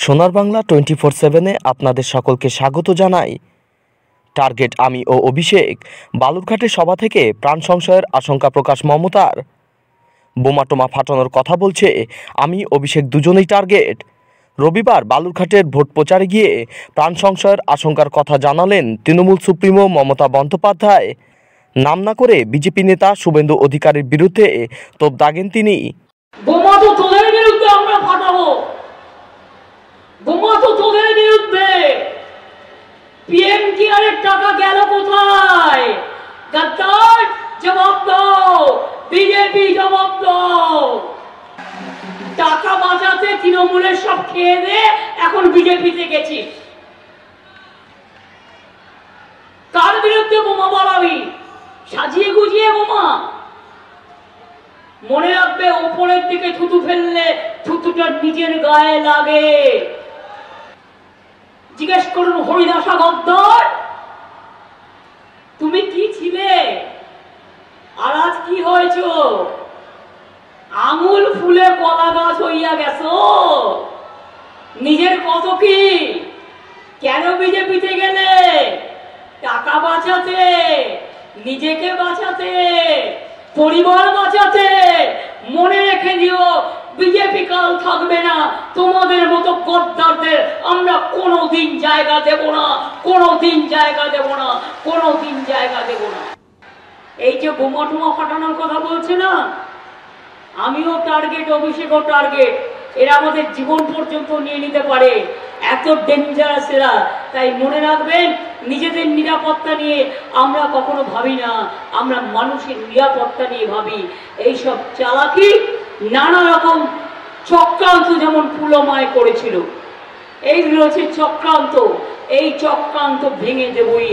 সোনার বাংলা 24/7-এ আপনাদের সকলকে স্বাগত জানাই। টার্গেট আমি ও অভিষেক। বালুরঘাটের সভা থেকে প্রাণ সংশয়ের আশঙ্কা প্রকাশ মমতার। বোমাটোমা ফাটানোর কথা বলছে আমি অভিষেক দুজনেই টার্গেট। রবিবার বালুরঘাটের ভোট প্রচারে গিয়ে প্রাণ সংশয়ের আশঙ্কার কথা জানালেন তৃণমূল সুপ্রিমো মমতা বন্দ্যোপাধ্যায়। নাম না করে বিজেপি নেতা শুভেন্দু অধিকারীর বিরুদ্ধে তোপ দাগেন তিনি। বোমা তো তোদের বিরুদ্ধে আমরা ফাটাবো, বোমা তো তোদের বিরুদ্ধে। পিএম কেয়ারের টাকা গেল কোথায়? গদ্দার জবাব দাও, বিজেপি জবাব দাও। টাকা বাঁচাতে তৃণমূলের সব খেয়ে দে এখন বিজেপিতে গেছিস। কার বিরুদ্ধে বোমা বাড়াবি? সাজিয়ে গুজিয়ে বোমা। মনে রাখবে, উপরের দিকে থুতু ফেললে থুতুটা নিজের গায়ে লাগে। জিজ্ঞেস করুন হরিদাসা গদ্দার, তুমি কি ছিলে আর আজ কি হয়েছ? আঙুল ফুলে কলা গাছ হইয়া গেছো। নিজের কত কি? কেন বিজেপিতে গেলে? টাকা বাঁচাতে, নিজেকে বাঁচাতে, পরিবার বাঁচাতে। মনে রেখে দিও, বিজেপি কাল থাকবে না। তোমাদের মতো গদ্দারদের আমরা কোনোদিন জায়গা দেব না, কোনোদিন জায়গা দেব না, কোনোদিন জায়গা দেব না। এই যে বোমা টোমা ফাটানোর কথা বলছে না, আমিও টার্গেট, অভিষেকও টার্গেট। এরা আমাদের জীবন পর্যন্ত নিয়ে নিতে পারে, এত ডেঞ্জারাস এরা। তাই মনে রাখবেন, নিজেদের নিরাপত্তা নিয়ে আমরা কখনো ভাবি না, আমরা মানুষের নিরাপত্তা নিয়ে ভাবি। এইসব চালাকি, নানা রকম চক্রান্ত যেমন পুলমায় করেছিল, এইগুলো হচ্ছে চক্রান্ত। এই চক্রান্ত ভেঙে দেবই।